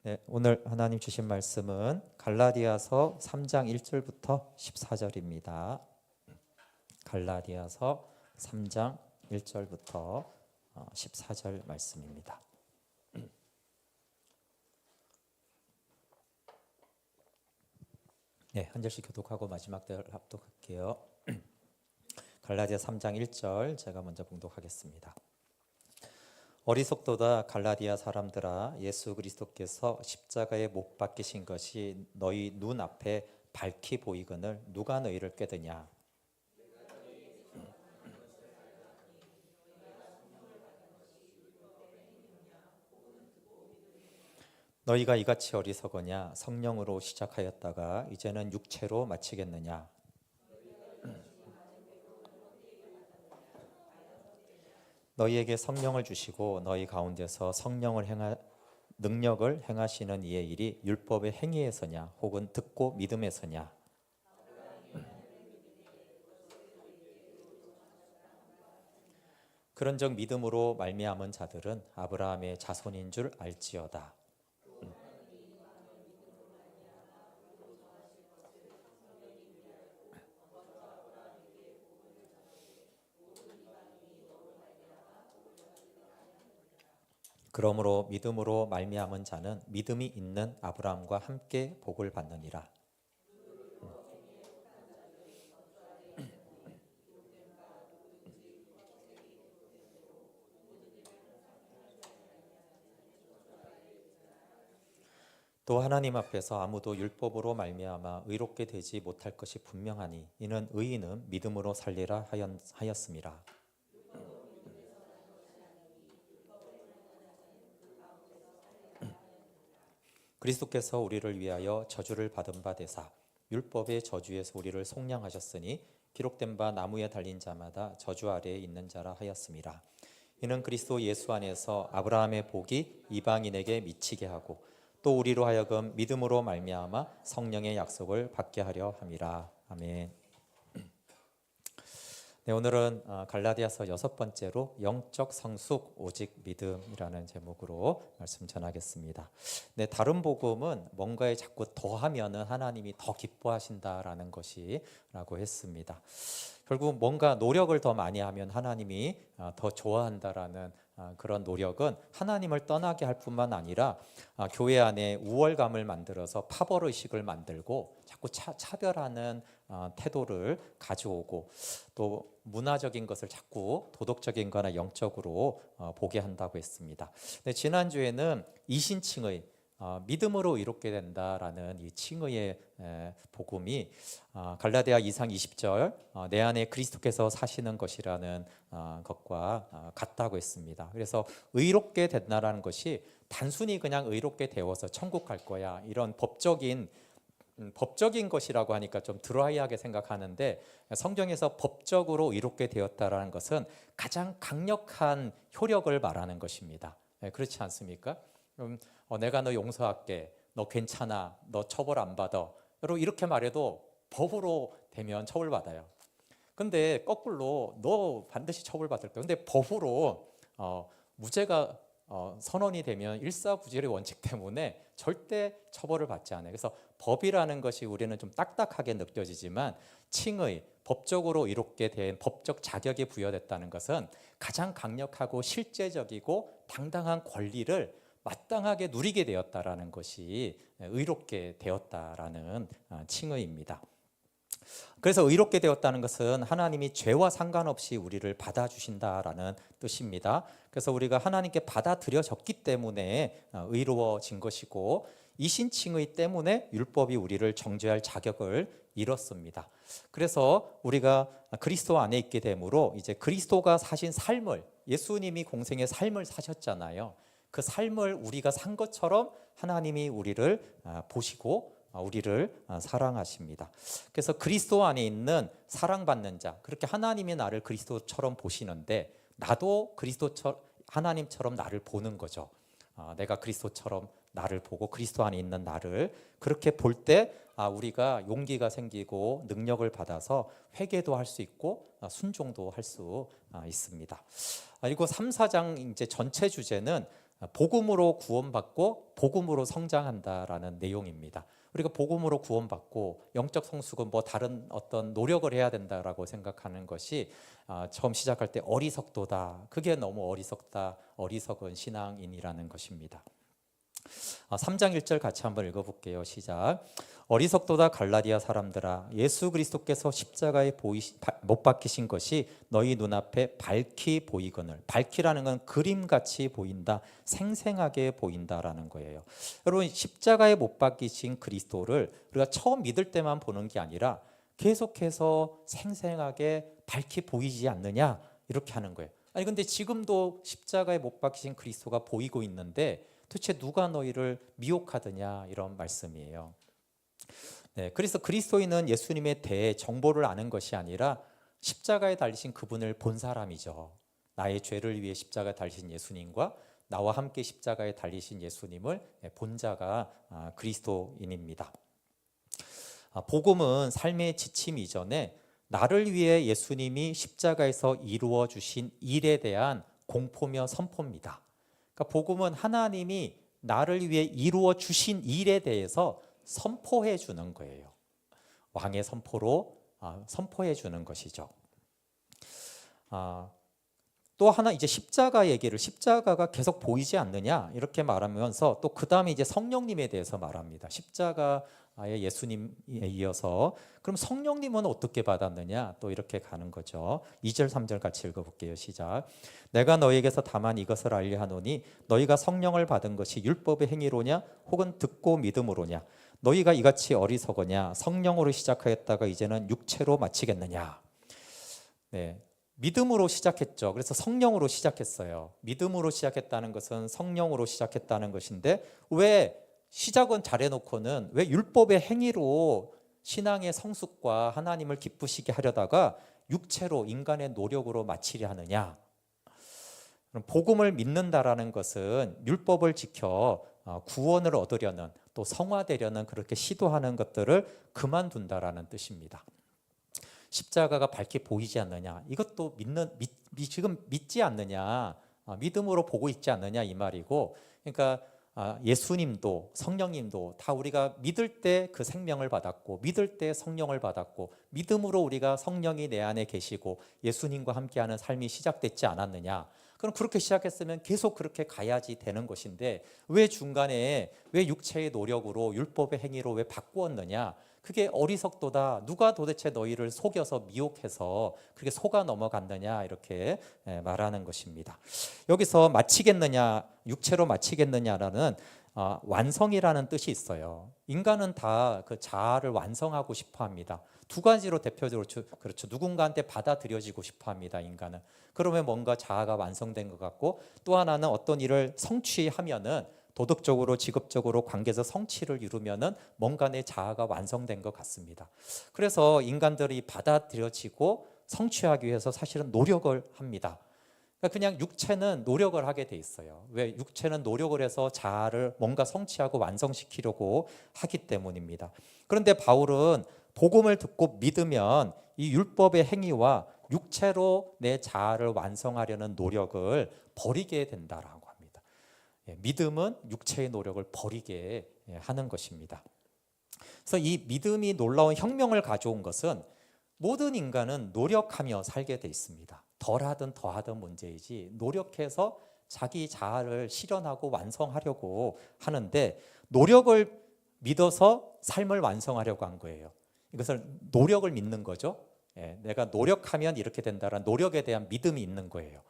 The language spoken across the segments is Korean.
네, 오늘 하나님 주신 말씀은 갈라디아서 3장 1절부터 14절입니다. 갈라디아서 3장 1절부터 14절 말씀입니다. 네, 한 절씩 교독하고 마지막 대를 합독할게요. 갈라디아 3장 1절 제가 먼저 봉독하겠습니다. 어리석도다 갈라디아 사람들아, 예수 그리스도께서 십자가에 못 박히신 것이 너희 눈앞에 밝히 보이거늘 누가 너희를 꾀드냐. 너희가 이같이 어리석으냐. 성령으로 시작하였다가 이제는 육체로 마치겠느냐. 너희에게 성령을 주시고 너희 가운데서 능력을 행하시는 이의 일이 율법의 행위에서냐 혹은 듣고 믿음에서냐. 그런즉 믿음으로 말미암은 자들은 아브라함의 자손인 줄 알지어다. 그러므로 믿음으로 말미암은 자는 믿음이 있는 아브라함과 함께 복을 받느니라. 또 하나님 앞에서 아무도 율법으로 말미암아 의롭게 되지 못할 것이 분명하니 이는 의인은 믿음으로 살리라 하였음이라. 그리스도께서 우리를 위하여 저주를 받은 바 되사 율법의 저주에서 우리를 속량하셨으니 기록된 바 나무에 달린 자마다 저주 아래에 있는 자라 하였음이라. 이는 그리스도 예수 안에서 아브라함의 복이 이방인에게 미치게 하고 또 우리로 하여금 믿음으로 말미암아 성령의 약속을 받게 하려 함이라. 아멘. 네, 오늘은 갈라디아서 6번째로 영적 성숙 오직 믿음이라는 제목으로 말씀 전하겠습니다. 네, 다른 복음은 뭔가에 자꾸 더하면은 하나님이 더 기뻐하신다라는 것이라고 했습니다. 결국 뭔가 노력을 더 많이 하면 하나님이 더 좋아한다라는 그런 노력은 하나님을 떠나게 할 뿐만 아니라 교회 안에 우월감을 만들어서 파벌의식을 만들고 자꾸 차별하는 태도를 가져오고 또 문화적인 것을 자꾸 도덕적인 거나 영적으로 보게 한다고 했습니다. 네, 지난주에는 이신칭의 믿음으로 이롭게 된다라는 이 칭의의 복음이 갈라디아 2장 20절 내 안에 그리스도께서 사시는 것이라는 것과 같다고 했습니다. 그래서 의롭게 된다라는 것이 단순히 그냥 의롭게 되어서 천국 갈 거야 이런 법적인 것이라고 하니까 좀 드라이하게 생각하는데 성경에서 법적으로 의롭게 되었다라는 것은 가장 강력한 효력을 말하는 것입니다. 그렇지 않습니까? 내가 너 용서할게, 너 괜찮아, 너 처벌 안 받아 이렇게 말해도 법으로 되면 처벌받아요. 근데 거꾸로 너 반드시 처벌받을 거야. 근데 법으로 무죄가 선언이 되면 일사부질의 원칙 때문에 절대 처벌을 받지 않아요. 그래서 법이라는 것이 우리는 좀 딱딱하게 느껴지지만 칭의, 법적으로 이롭게 된 법적 자격이 부여됐다는 것은 가장 강력하고 실제적이고 당당한 권리를 마땅하게 누리게 되었다라는 것이 의롭게 되었다라는 칭의입니다. 그래서 의롭게 되었다는 것은 하나님이 죄와 상관없이 우리를 받아주신다라는 뜻입니다. 그래서 우리가 하나님께 받아들여졌기 때문에 의로워진 것이고 이신칭의 때문에 율법이 우리를 정죄할 자격을 잃었습니다. 그래서 우리가 그리스도 안에 있게 되므로 이제 그리스도가 사신 삶을 예수님이 공생의 삶을 사셨잖아요. 그 삶을 우리가 산 것처럼 하나님이 우리를 보시고 우리를 사랑하십니다. 그래서 그리스도 안에 있는 사랑받는 자, 그렇게 하나님이 나를 그리스도처럼 보시는데 나도 하나님처럼 나를 보는 거죠. 내가 그리스도처럼 나를 보고 그리스도 안에 있는 나를 그렇게 볼 때 우리가 용기가 생기고 능력을 받아서 회개도 할 수 있고 순종도 할 수 있습니다. 그리고 3, 4장 이제 전체 주제는 복음으로 구원받고 복음으로 성장한다라는 내용입니다. 우리가 복음으로 구원받고 영적 성숙은 뭐 다른 어떤 노력을 해야 된다라고 생각하는 것이 처음 시작할 때 어리석도다. 그게 너무 어리석다. 어리석은 신앙인이라는 것입니다. 3장 1절 같이 한번 읽어볼게요. 시작. 어리석도다 갈라디아 사람들아, 예수 그리스도께서 십자가에 못 박히신 것이 너희 눈앞에 밝히 보이거늘. 밝히라는 건 그림같이 보인다, 생생하게 보인다라는 거예요. 여러분, 십자가에 못 박히신 그리스도를 우리가 처음 믿을 때만 보는 게 아니라 계속해서 생생하게 밝히 보이지 않느냐, 이렇게 하는 거예요. 아니 근데 지금도 십자가에 못 박히신 그리스도가 보이고 있는데 도대체 누가 너희를 미혹하느냐, 이런 말씀이에요. 네, 그래서 그리스도인은 예수님에 대해 정보를 아는 것이 아니라 십자가에 달리신 그분을 본 사람이죠. 나의 죄를 위해 십자가에 달리신 예수님과 나와 함께 십자가에 달리신 예수님을 본 자가 그리스도인입니다. 복음은 삶의 지침 이전에 나를 위해 예수님이 십자가에서 이루어 주신 일에 대한 공포며 선포입니다. 그러니까 복음은 하나님이 나를 위해 이루어 주신 일에 대해서 선포해 주는 거예요. 왕의 선포로 선포해 주는 것이죠. 또 하나 이제 십자가 얘기를, 십자가가 계속 보이지 않느냐 이렇게 말하면서 또 그 다음에 이제 성령님에 대해서 말합니다. 십자가의 예수님에 이어서 그럼 성령님은 어떻게 받았느냐, 또 이렇게 가는 거죠. 2절 3절 같이 읽어볼게요. 시작. 내가 너희에게서 다만 이것을 알려 하노니 너희가 성령을 받은 것이 율법의 행위로냐 혹은 듣고 믿음으로냐. 너희가 이같이 어리석으냐. 성령으로 시작하였다가 이제는 육체로 마치겠느냐. 네, 믿음으로 시작했죠. 그래서 성령으로 시작했어요. 믿음으로 시작했다는 것은 성령으로 시작했다는 것인데 왜 시작은 잘해놓고는 왜 율법의 행위로 신앙의 성숙과 하나님을 기쁘시게 하려다가 육체로 인간의 노력으로 마치려 하느냐. 복음을 믿는다라는 것은 율법을 지켜 구원을 얻으려는, 또 성화되려는 그렇게 시도하는 것들을 그만둔다라는 뜻입니다. 십자가가 밝게 보이지 않느냐, 이것도 지금 믿지 않느냐, 믿음으로 보고 있지 않느냐 이 말이고, 그러니까 예수님도 성령님도 다 우리가 믿을 때 그 생명을 받았고 믿을 때 성령을 받았고 믿음으로 우리가 성령이 내 안에 계시고 예수님과 함께하는 삶이 시작됐지 않았느냐. 그럼 그렇게 시작했으면 계속 그렇게 가야지 되는 것인데 왜 중간에 왜 육체의 노력으로 율법의 행위로 왜 바꾸었느냐. 그게 어리석도다. 누가 도대체 너희를 속여서 미혹해서 그렇게 속아 넘어갔느냐, 이렇게 말하는 것입니다. 여기서 마치겠느냐, 육체로 마치겠느냐라는 완성이라는 뜻이 있어요. 인간은 다 그 자아를 완성하고 싶어 합니다. 두 가지로 대표적으로 그렇죠. 누군가한테 받아들여지고 싶어 합니다. 인간은. 그러면 뭔가 자아가 완성된 것 같고, 또 하나는 어떤 일을 성취하면은 도덕적으로, 직업적으로, 관계에서 성취를 이루면은 뭔가 내 자아가 완성된 것 같습니다. 그래서 인간들이 받아들여지고 성취하기 위해서 사실은 노력을 합니다. 그냥 육체는 노력을 하게 돼 있어요. 왜? 육체는 노력을 해서 자아를 뭔가 성취하고 완성시키려고 하기 때문입니다. 그런데 바울은 복음을 듣고 믿으면 이 율법의 행위와 육체로 내 자아를 완성하려는 노력을 버리게 된다라고 합니다. 믿음은 육체의 노력을 버리게 하는 것입니다. 그래서 이 믿음이 놀라운 혁명을 가져온 것은 모든 인간은 노력하며 살게 돼 있습니다. 덜하든 더하든 문제이지 노력해서 자기 자아를 실현하고 완성하려고 하는데 노력을 믿어서 삶을 완성하려고 한 거예요. 이것을 노력을 믿는 거죠. 내가 노력하면 이렇게 된다라는 노력에 대한 믿음이 있는 거예요.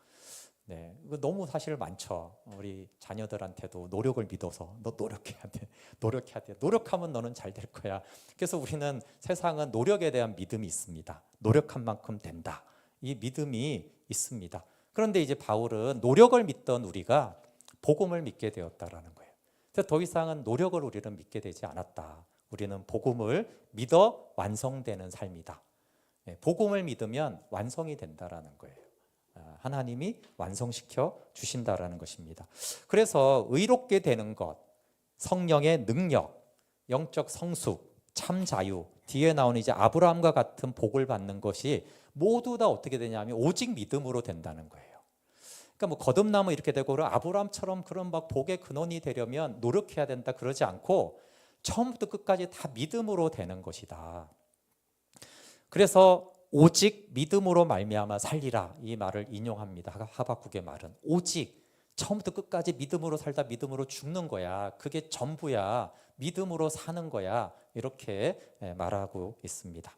네, 이거 너무 사실 많죠. 우리 자녀들한테도 노력을 믿어서 너 노력해야 돼, 노력해야 돼, 노력하면 너는 잘 될 거야. 그래서 우리는 세상은 노력에 대한 믿음이 있습니다. 노력한 만큼 된다. 이 믿음이 있습니다. 그런데 이제 바울은 노력을 믿던 우리가 복음을 믿게 되었다라는 거예요. 그래서 더 이상은 노력을 우리는 믿게 되지 않았다. 우리는 복음을 믿어 완성되는 삶이다. 복음을 믿으면 완성이 된다라는 거예요. 하나님이 완성시켜 주신다라는 것입니다. 그래서 의롭게 되는 것, 성령의 능력, 영적 성숙, 참 자유, 뒤에 나오는 이제 아브라함과 같은 복을 받는 것이 모두 다 어떻게 되냐면 오직 믿음으로 된다는 거예요. 그러니까 뭐 거듭나면 이렇게 되고 아브라함처럼 그런 막 복의 근원이 되려면 노력해야 된다 그러지 않고 처음부터 끝까지 다 믿음으로 되는 것이다. 그래서 오직 믿음으로 말미암아 살리라 이 말을 인용합니다. 하박국의 말은 오직 처음부터 끝까지 믿음으로 살다 믿음으로 죽는 거야. 그게 전부야. 믿음으로 사는 거야. 이렇게 말하고 있습니다.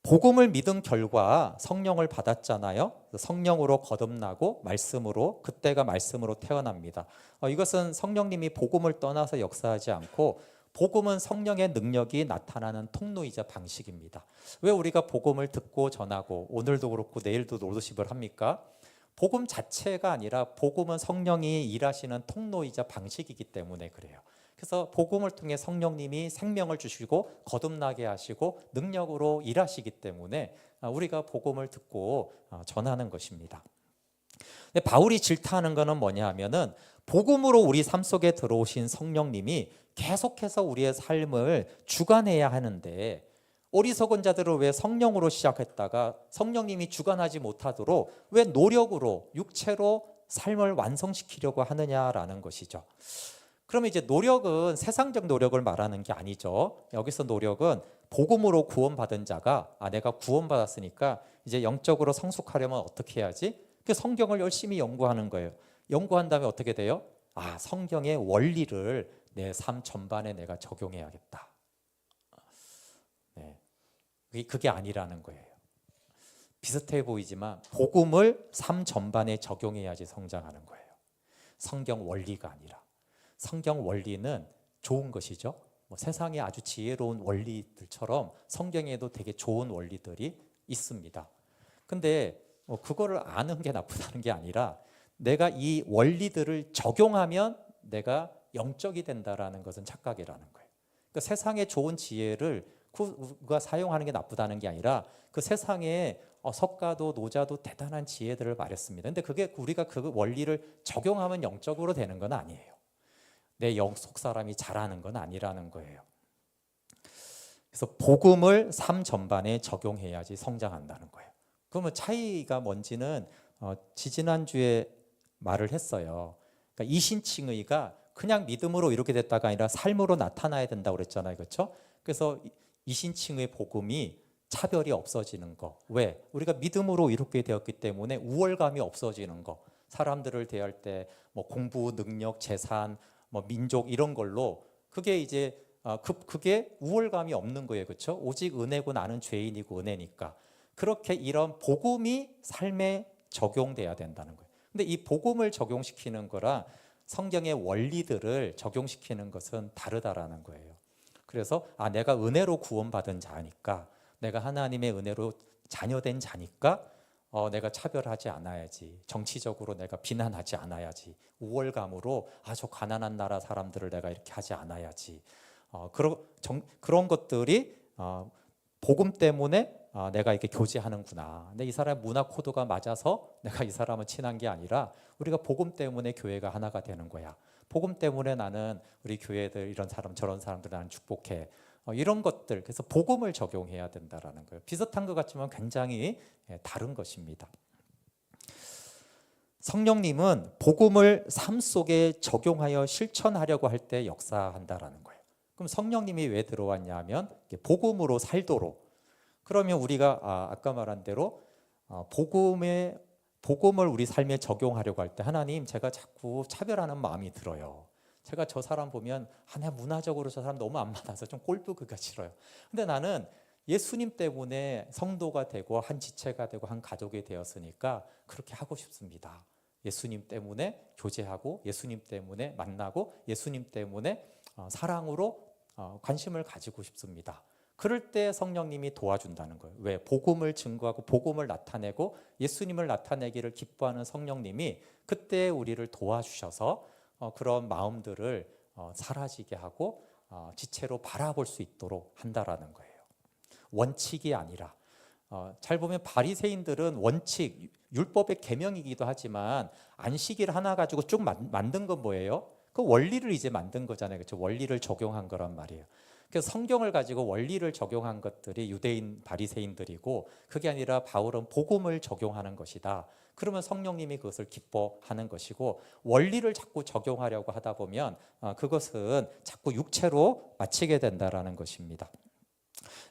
복음을 믿은 결과 성령을 받았잖아요. 성령으로 거듭나고 말씀으로 그때가 말씀으로 태어납니다. 이것은 성령님이 복음을 떠나서 역사하지 않고 복음은 성령의 능력이 나타나는 통로이자 방식입니다. 왜 우리가 복음을 듣고 전하고 오늘도 그렇고 내일도 로드십을 합니까? 복음 자체가 아니라 복음은 성령이 일하시는 통로이자 방식이기 때문에 그래요. 그래서 복음을 통해 성령님이 생명을 주시고 거듭나게 하시고 능력으로 일하시기 때문에 우리가 복음을 듣고 전하는 것입니다. 근데 바울이 질타하는 것은 뭐냐 하면은 복음으로 우리 삶 속에 들어오신 성령님이 계속해서 우리의 삶을 주관해야 하는데 어리석은 자들을 왜 성령으로 시작했다가 성령님이 주관하지 못하도록 왜 노력으로 육체로 삶을 완성시키려고 하느냐라는 것이죠. 그러면 이제 노력은 세상적 노력을 말하는 게 아니죠. 여기서 노력은 복음으로 구원받은 자가 내가 구원받았으니까 이제 영적으로 성숙하려면 어떻게 해야지? 그 성경을 열심히 연구하는 거예요. 연구한 다음에 어떻게 돼요? 성경의 원리를 내 삶 전반에 내가 적용해야겠다. 네. 그게 아니라는 거예요. 비슷해 보이지만 복음을 삶 전반에 적용해야지 성장하는 거예요. 성경 원리가 아니라. 성경 원리는 좋은 것이죠. 세상에 아주 지혜로운 원리들처럼 성경에도 되게 좋은 원리들이 있습니다. 근데 그거를 아는 게 나쁘다는 게 아니라 내가 이 원리들을 적용하면 내가 영적이 된다라는 것은 착각이라는 거예요. 그러니까 세상의 좋은 지혜를 우리가 사용하는 게 나쁘다는 게 아니라 그 세상에 석가도 노자도 대단한 지혜들을 말했습니다. 근데 그게 우리가 그 원리를 적용하면 영적으로 되는 건 아니에요. 내 영 속 사람이 잘하는 건 아니라는 거예요. 그래서 복음을 삶 전반에 적용해야지 성장한다는 거예요. 그러면 차이가 뭔지는 지지난주에 말을 했어요. 그러니까 이신칭의가 그냥 믿음으로 이렇게 됐다가 아니라 삶으로 나타나야 된다고 그랬잖아요. 그렇죠? 그래서 이신칭의 복음이 차별이 없어지는 거. 왜? 우리가 믿음으로 이렇게 되었기 때문에 우월감이 없어지는 거. 사람들을 대할 때 뭐 공부, 능력, 재산, 뭐 민족 이런 걸로 그게 이제 그게 우월감이 없는 거예요. 그렇죠? 오직 은혜고 나는 죄인이고 은혜니까. 그렇게 이런 복음이 삶에 적용돼야 된다는 거예요. 근데 이 복음을 적용시키는 거랑 성경의 원리들을 적용시키는 것은 다르다라는 거예요. 그래서 내가 은혜로 구원받은 자니까 내가 하나님의 은혜로 자녀된 자니까 내가 차별하지 않아야지. 정치적으로 내가 비난하지 않아야지. 우월감으로 저 가난한 나라 사람들을 내가 이렇게 하지 않아야지. 그런 것들이 복음 때문에 내가 이렇게 교제하는구나. 근데 이 사람의 문화 코드가 맞아서 내가 이 사람은 친한 게 아니라 우리가 복음 때문에 교회가 하나가 되는 거야. 복음 때문에 나는 우리 교회들 이런 사람 저런 사람들 나는 축복해. 이런 것들. 그래서 복음을 적용해야 된다라는 거예요. 비슷한 것 같지만 굉장히 다른 것입니다. 성령님은 복음을 삶 속에 적용하여 실천하려고 할 때 역사한다라는 거예요. 그럼 성령님이 왜 들어왔냐 하면 복음으로 살도록. 그러면 우리가 아까 말한 대로 복음을 우리 삶에 적용하려고 할 때 하나님 제가 자꾸 차별하는 마음이 들어요. 제가 저 사람 보면 내가 문화적으로 저 사람 너무 안 맞아서 좀 꼴보기가 싫어요. 근데 나는 예수님 때문에 성도가 되고 한 지체가 되고 한 가족이 되었으니까 그렇게 하고 싶습니다. 예수님 때문에 교제하고 예수님 때문에 만나고 예수님 때문에 사랑으로 관심을 가지고 싶습니다. 그럴 때 성령님이 도와준다는 거예요. 왜? 복음을 증거하고 복음을 나타내고 예수님을 나타내기를 기뻐하는 성령님이 그때 우리를 도와주셔서 그런 마음들을 사라지게 하고 지체로 바라볼 수 있도록 한다라는 거예요. 원칙이 아니라 잘 보면 바리새인들은 원칙, 율법의 계명이기도 하지만 안식일 하나 가지고 쭉 만든 건 뭐예요? 그 원리를 이제 만든 거잖아요. 그렇죠? 원리를 적용한 거란 말이에요. 그래서 성경을 가지고 원리를 적용한 것들이 유대인 바리새인들이고 그게 아니라 바울은 복음을 적용하는 것이다. 그러면 성령님이 그것을 기뻐하는 것이고, 원리를 자꾸 적용하려고 하다 보면 그것은 자꾸 육체로 마치게 된다라는 것입니다.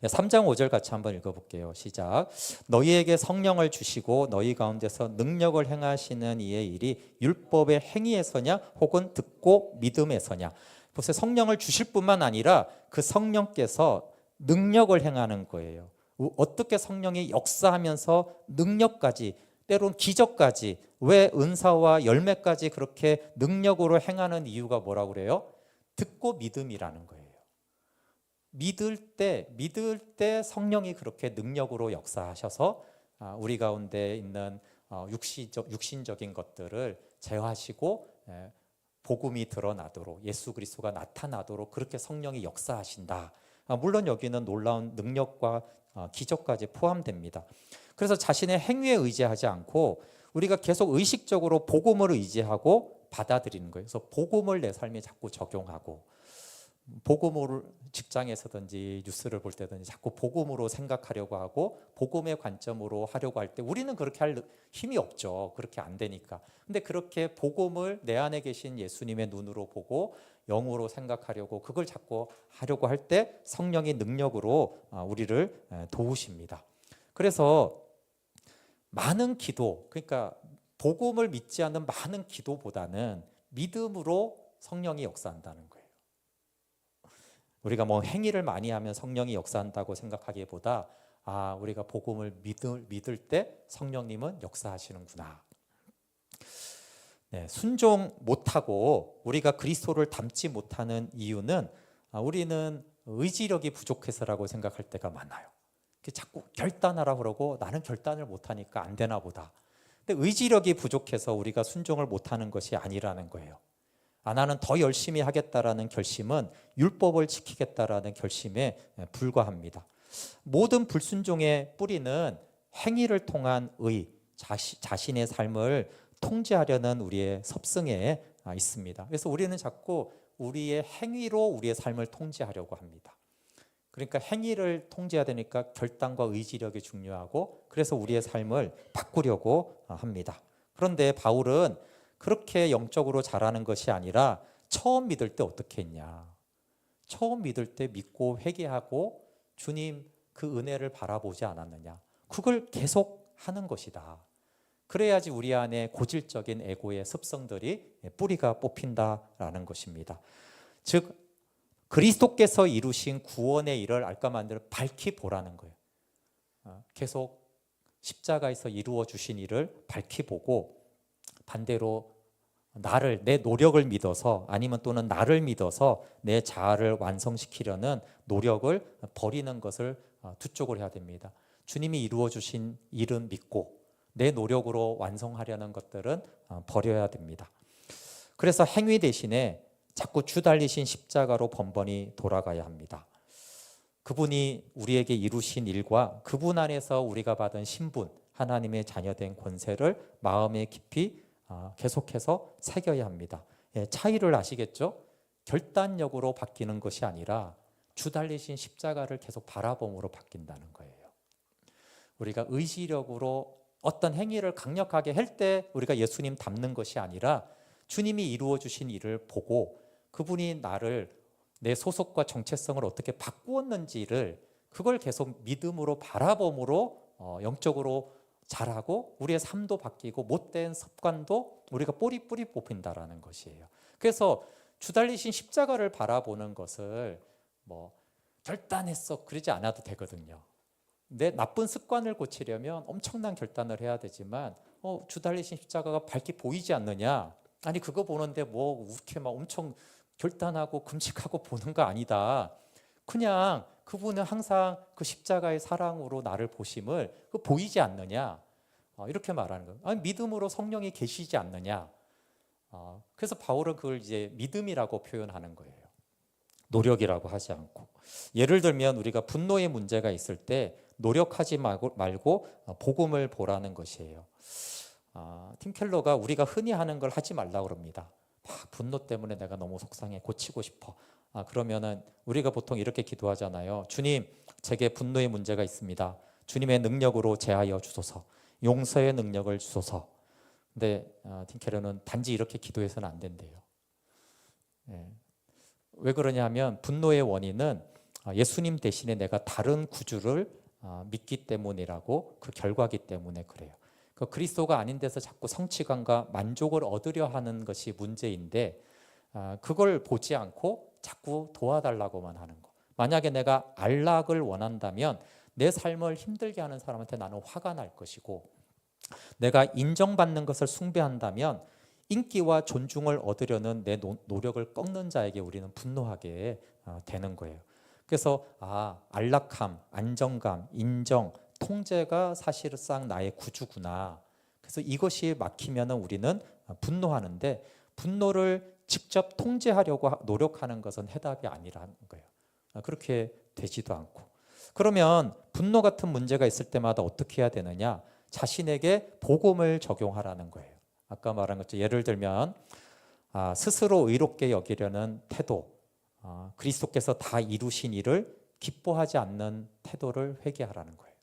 3장 5절 같이 한번 읽어볼게요. 시작. 너희에게 성령을 주시고 너희 가운데서 능력을 행하시는 이의 일이 율법의 행위에서냐 혹은 듣고 믿음에서냐. 보세요. 성령을 주실 뿐만 아니라 그 성령께서 능력을 행하는 거예요. 어떻게 성령이 역사하면서 능력까지, 때론 기적까지, 왜 은사와 열매까지 그렇게 능력으로 행하는 이유가 뭐라고 그래요? 듣고 믿음이라는 거예요. 믿을 때 성령이 그렇게 능력으로 역사하셔서 우리 가운데 있는 육신적인 것들을 제어하시고 복음이 드러나도록, 예수 그리스도가 나타나도록 그렇게 성령이 역사하신다. 물론 여기는 놀라운 능력과 기적까지 포함됩니다. 그래서 자신의 행위에 의지하지 않고 우리가 계속 의식적으로 복음을 의지하고 받아들이는 거예요. 그래서 복음을 내 삶에 자꾸 적용하고, 복음을 직장에서든지 뉴스를 볼 때든지 자꾸 복음으로 생각하려고 하고 복음의 관점으로 하려고 할 때 우리는 그렇게 할 힘이 없죠. 그렇게 안 되니까. 근데 그렇게 복음을 내 안에 계신 예수님의 눈으로 보고 영으로 생각하려고, 그걸 자꾸 하려고 할 때 성령의 능력으로 우리를 도우십니다. 그래서 많은 기도, 그러니까 복음을 믿지 않는 많은 기도보다는 믿음으로 성령이 역사한다는 거예요. 우리가 뭐 행위를 많이 하면 성령이 역사한다고 생각하기보다 우리가 복음을 믿을 때 성령님은 역사하시는구나. 네, 순종 못하고 우리가 그리스도를 닮지 못하는 이유는 우리는 의지력이 부족해서라고 생각할 때가 많아요. 자꾸 결단하라 그러고 나는 결단을 못하니까 안 되나 보다. 근데 의지력이 부족해서 우리가 순종을 못하는 것이 아니라는 거예요. 나는 더 열심히 하겠다라는 결심은 율법을 지키겠다라는 결심에 불과합니다. 모든 불순종의 뿌리는 행위를 통한 자신의 삶을 통제하려는 우리의 섭승에 있습니다. 그래서 우리는 자꾸 우리의 행위로 우리의 삶을 통제하려고 합니다. 그러니까 행위를 통제해야 되니까 결단과 의지력이 중요하고, 그래서 우리의 삶을 바꾸려고 합니다. 그런데 바울은 그렇게 영적으로 자라는 것이 아니라 처음 믿을 때 어떻게 했냐. 처음 믿을 때 믿고 회개하고 주님 그 은혜를 바라보지 않았느냐. 그걸 계속 하는 것이다. 그래야지 우리 안에 고질적인 에고의 습성들이 뿌리가 뽑힌다라는 것입니다. 즉 그리스도께서 이루신 구원의 일을 알까만들 밝히 보라는 거예요. 계속 십자가에서 이루어 주신 일을 밝히 보고, 반대로 내 노력을 믿어서, 아니면 또는 나를 믿어서 내 자아를 완성시키려는 노력을 버리는 것을 두쪽을 해야 됩니다. 주님이 이루어 주신 일은 믿고 내 노력으로 완성하려는 것들은 버려야 됩니다. 그래서 행위 대신에 자꾸 주 달리신 십자가로 번번이 돌아가야 합니다. 그분이 우리에게 이루신 일과 그분 안에서 우리가 받은 신분, 하나님의 자녀된 권세를 마음에 깊이 계속해서 새겨야 합니다. 차이를 아시겠죠? 결단력으로 바뀌는 것이 아니라 주 달리신 십자가를 계속 바라봄으로 바뀐다는 거예요. 우리가 의지력으로 어떤 행위를 강력하게 할 때 우리가 예수님 닮는 것이 아니라 주님이 이루어 주신 일을 보고 그분이 나를, 내 소속과 정체성을 어떻게 바꾸었는지를, 그걸 계속 믿음으로 바라봄으로 영적으로 자라고 우리의 삶도 바뀌고 못된 습관도 우리가 뿌리 뽑힌다라는 것이에요. 그래서 주 달리신 십자가를 바라보는 것을 결단했어 그러지 않아도 되거든요. 내 나쁜 습관을 고치려면 엄청난 결단을 해야 되지만 주 달리신 십자가가 밝게 보이지 않느냐? 아니 그거 보는데 이렇게 막 엄청 결단하고 금식하고 보는 거 아니다. 그냥 그분은 항상 그 십자가의 사랑으로 나를 보심을 보이지 않느냐? 이렇게 말하는 거예요. 아니 믿음으로 성령이 계시지 않느냐? 그래서 바울은 그걸 이제 믿음이라고 표현하는 거예요. 노력이라고 하지 않고. 예를 들면 우리가 분노의 문제가 있을 때 노력하지 말고 복음을 보라는 것이에요. 팀 켈러가 우리가 흔히 하는 걸 하지 말라고 그럽니다. 분노 때문에 내가 너무 속상해, 고치고 싶어. 그러면은 우리가 보통 이렇게 기도하잖아요. 주님, 제게 분노의 문제가 있습니다. 주님의 능력으로 제하여 주소서. 용서의 능력을 주소서. 근데 팀 켈러는 단지 이렇게 기도해서는 안 된대요. 예. 왜 그러냐면 분노의 원인은 예수님 대신에 내가 다른 구주를 믿기 때문이라고, 그 결과기 때문에 그래요. 그 그리스도가 아닌 데서 자꾸 성취감과 만족을 얻으려 하는 것이 문제인데, 그걸 보지 않고 자꾸 도와달라고만 하는 거. 만약에 내가 안락을 원한다면 내 삶을 힘들게 하는 사람한테 나는 화가 날 것이고, 내가 인정받는 것을 숭배한다면 인기와 존중을 얻으려는 내 노력을 꺾는 자에게 우리는 분노하게 되는 거예요. 그래서 안락함, 안정감, 인정, 통제가 사실상 나의 구주구나. 그래서 이것이 막히면 우리는 분노하는데, 분노를 직접 통제하려고 노력하는 것은 해답이 아니라는 거예요. 그렇게 되지도 않고. 그러면 분노 같은 문제가 있을 때마다 어떻게 해야 되느냐? 자신에게 복음을 적용하라는 거예요. 아까 말한 것처럼 예를 들면 스스로 의롭게 여기려는 태도, 그리스도께서 다 이루신 일을 기뻐하지 않는 태도를 회개하라는 거예요.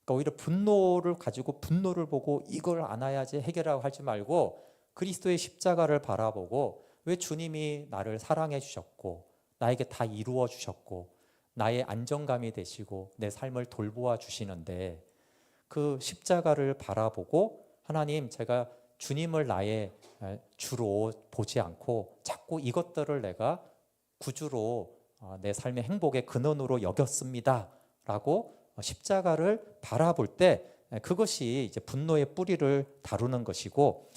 그러니까 오히려 분노를 가지고 분노를 보고 이걸 안아야지 해결하고 하지 말고, 그리스도의 십자가를 바라보고 왜 주님이 나를 사랑해 주셨고 나에게 다 이루어 주셨고 나의 안정감이 되시고 내 삶을 돌보아 주시는데, 그 십자가를 바라보고 하나님, 제가 주님을 나의 주로 보지 않고 자꾸 이것들을 내가 구주로 내 삶의 행복의 근원으로 여겼습니다 라고 십자가를 바라볼 때, 그것이 이제 분노의 뿌리를 다루는 것이고,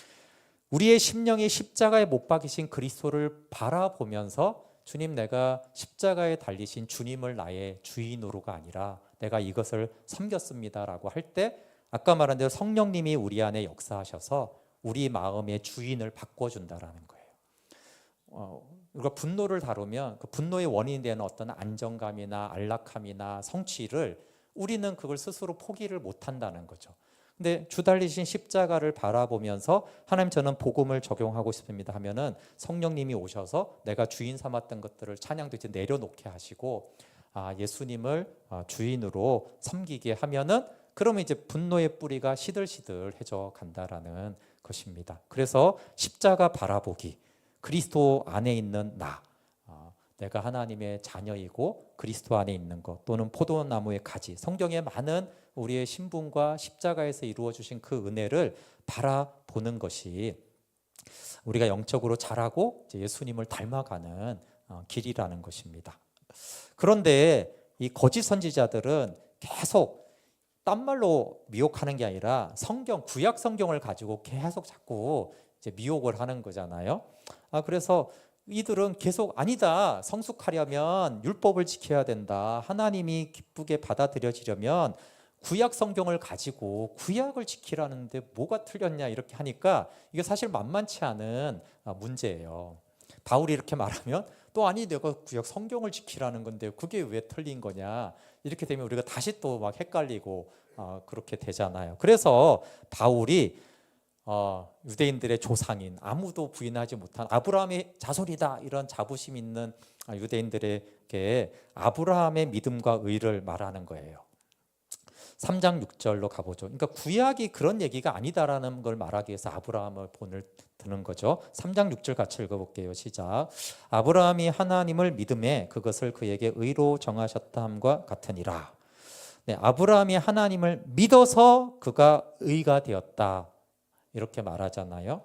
우리의 심령이 십자가에 못 박이신 그리스도를 바라보면서 주님, 내가 십자가에 달리신 주님을 나의 주인으로가 아니라 내가 이것을 섬겼습니다라고 할 때, 아까 말한 대로 성령님이 우리 안에 역사하셔서 우리 마음의 주인을 바꿔준다라는 거예요. 우리가 분노를 다루면 그 분노의 원인이 되는 어떤 안정감이나 안락함이나 성취를 우리는 그걸 스스로 포기를 못한다는 거죠. 근데 주 달리신 십자가를 바라보면서 하나님, 저는 복음을 적용하고 싶습니다 하면은 성령님이 오셔서 내가 주인 삼았던 것들을 찬양도 이제 내려놓게 하시고 예수님을 주인으로 섬기게 하면은, 그러면 이제 분노의 뿌리가 시들시들해져 간다라는 것입니다. 그래서 십자가 바라보기, 그리스도 안에 있는 내가 하나님의 자녀이고 그리스도 안에 있는 것, 또는 포도나무의 가지, 성경에 많은 우리의 신분과 십자가에서 이루어 주신 그 은혜를 바라보는 것이 우리가 영적으로 자라고 예수님을 닮아가는 길이라는 것입니다. 그런데 이 거짓 선지자들은 계속 딴말로 미혹하는 게 아니라 성경, 구약 성경을 가지고 계속 자꾸 이제 미혹을 하는 거잖아요. 그래서 이들은 계속 아니다, 성숙하려면 율법을 지켜야 된다, 하나님이 기쁘게 받아들여지려면 구약 성경을 가지고 구약을 지키라는데 뭐가 틀렸냐 이렇게 하니까 이게 사실 만만치 않은 문제예요. 바울이 이렇게 말하면 또 아니, 내가 구약 성경을 지키라는 건데 그게 왜 틀린 거냐, 이렇게 되면 우리가 다시 또 막 헷갈리고 그렇게 되잖아요. 그래서 바울이 유대인들의 조상인, 아무도 부인하지 못한 아브라함의 자손이다, 이런 자부심 있는 유대인들에게 아브라함의 믿음과 의를 말하는 거예요. 3장 6절로 가보죠. 그러니까 구약이 그런 얘기가 아니다라는 걸 말하기 위해서 아브라함을 본을 드는 거죠. 3장 6절 같이 읽어볼게요. 시작. 아브라함이 하나님을 믿음에 그것을 그에게 의로 정하셨다함과 같으니라. 네, 아브라함이 하나님을 믿어서 그가 의가 되었다, 이렇게 말하잖아요.